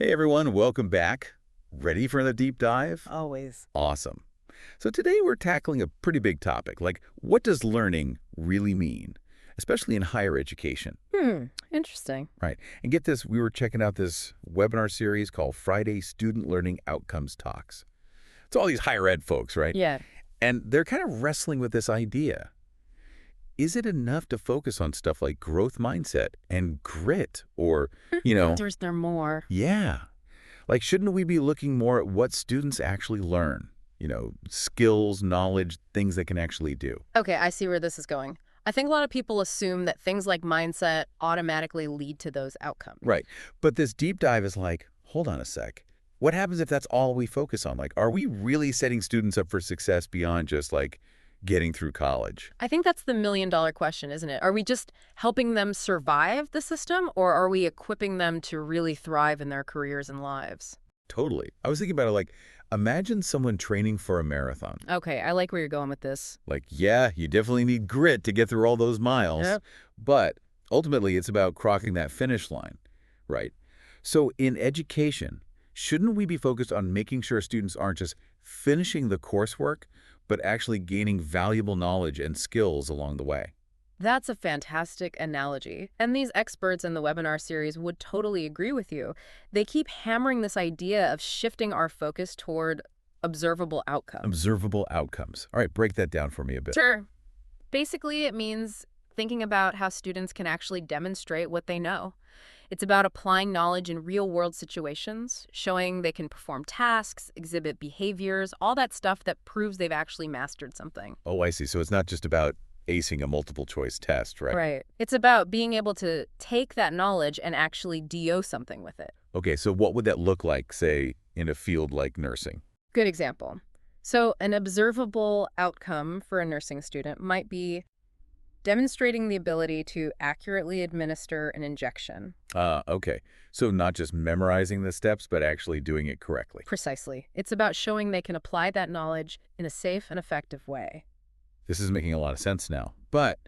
Hey everyone, welcome back. Ready for the deep dive? Always. Awesome. So today we're tackling a pretty big topic, like what does learning really mean, especially in higher education, Interesting. right? And get this, we were checking out this webinar series called Friday Student Learning Outcomes Talks. It's all these higher ed folks, right? Yeah. And they're kind of wrestling with this idea. Is it enough to focus on stuff like growth mindset and grit or, you know, There's there more. yeah. Like, shouldn't we be looking more at what students actually learn? Skills, knowledge, things they can actually do. Okay, I see where this is going. I think a lot of people assume that things like mindset automatically lead to those outcomes. Right. But this deep dive is like, hold on a sec. What happens if that's all we focus on? Like, are we really setting students up for success beyond just, like, getting through college? I think that's the million-dollar question, isn't it? Are we just helping them survive the system, or are we equipping them to really thrive in their careers and lives? Totally. I was thinking about it like, imagine someone training for a marathon. Okay, I like where you're going with this. Like, yeah, you definitely need grit to get through all those miles. Yep. But ultimately, it's about crossing that finish line, right? So in education, shouldn't we be focused on making sure students aren't just finishing the coursework, but actually gaining valuable knowledge and skills along the way? That's a fantastic analogy. And these experts in the webinar series would totally agree with you. They keep hammering this idea of shifting our focus toward observable outcomes. Observable outcomes. All right, break that down for me a bit. Sure. Basically, it means thinking about how students can actually demonstrate what they know. It's about applying knowledge in real-world situations, showing they can perform tasks, exhibit behaviors, all that stuff that proves they've actually mastered something. Oh, I see. So it's not just about acing a multiple choice test, right? Right. It's about being able to take that knowledge and actually do something with it. Okay, so what would that look like, say, in a field like nursing? Good example. So an observable outcome for a nursing student might be demonstrating the ability to accurately administer an injection. Okay. So not just memorizing the steps, but actually doing it correctly. Precisely. It's about showing they can apply that knowledge in a safe and effective way. This is making a lot of sense now. But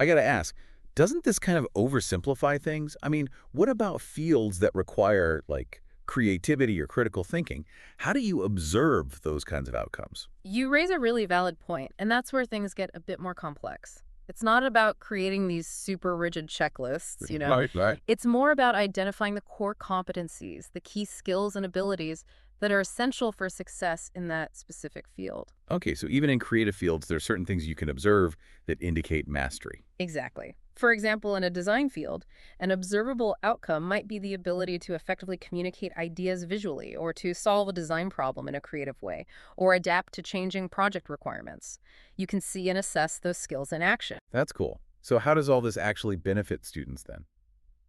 I got to ask, doesn't this kind of oversimplify things? I mean, what about fields that require, like, creativity or critical thinking? How do you observe those kinds of outcomes? You raise a really valid point, and that's where things get a bit more complex. It's not about creating these super rigid checklists, Right. It's more about identifying the core competencies, the key skills and abilities that are essential for success in that specific field. Okay, so even in creative fields, there are certain things you can observe that indicate mastery. Exactly. For example, in a design field, an observable outcome might be the ability to effectively communicate ideas visually, or to solve a design problem in a creative way, or adapt to changing project requirements. You can see and assess those skills in action. That's cool. So how does all this actually benefit students then?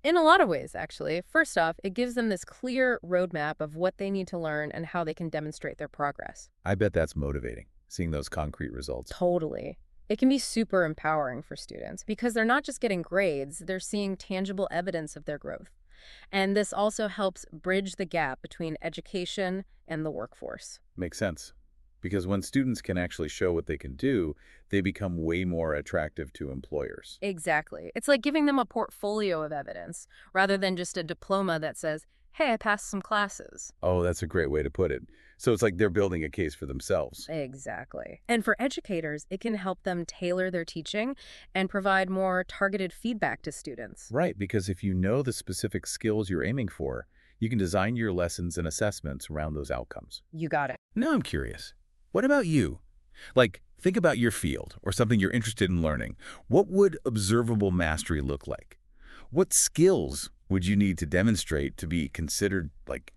In a lot of ways, actually. First off, it gives them this clear roadmap of what they need to learn and how they can demonstrate their progress. I bet that's motivating, seeing those concrete results. Totally. It can be super empowering for students because they're not just getting grades, they're seeing tangible evidence of their growth. And this also helps bridge the gap between education and the workforce. Makes sense. Because when students can actually show what they can do, they become way more attractive to employers. Exactly. It's like giving them a portfolio of evidence rather than just a diploma that says, hey, I passed some classes. Oh, that's a great way to put it. So it's like they're building a case for themselves. Exactly. And for educators, it can help them tailor their teaching and provide more targeted feedback to students. Right, because if you know the specific skills you're aiming for, you can design your lessons and assessments around those outcomes. You got it. Now I'm curious. What about you? Like, think about your field or something you're interested in learning. What would observable mastery look like? What skills would you need to demonstrate to be considered, like,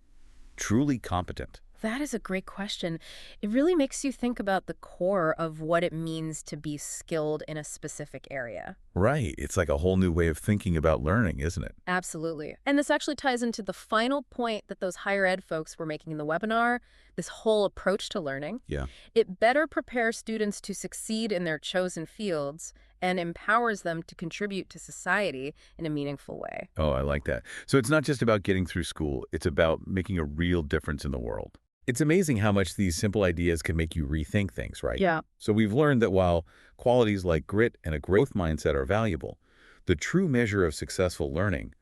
truly competent? That is a great question. It really makes you think about the core of what it means to be skilled in a specific area. Right. It's like a whole new way of thinking about learning, isn't it? Absolutely. And this actually ties into the final point that those higher ed folks were making in the webinar, this whole approach to learning. Yeah. It better prepares students to succeed in their chosen fields and empowers them to contribute to society in a meaningful way. Oh, I like that. So it's not just about getting through school. It's about making a real difference in the world. It's amazing how much these simple ideas can make you rethink things, right? Yeah. So we've learned that while qualities like grit and a growth mindset are valuable, the true measure of successful learning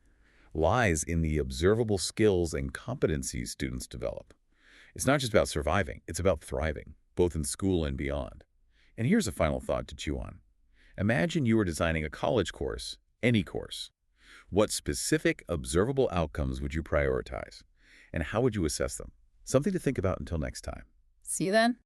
lies in the observable skills and competencies students develop. It's not just about surviving, it's about thriving, both in school and beyond. And here's a final thought to chew on. Imagine you were designing a college course, any course. What specific observable outcomes would you prioritize? And how would you assess them? Something to think about until next time. See you then.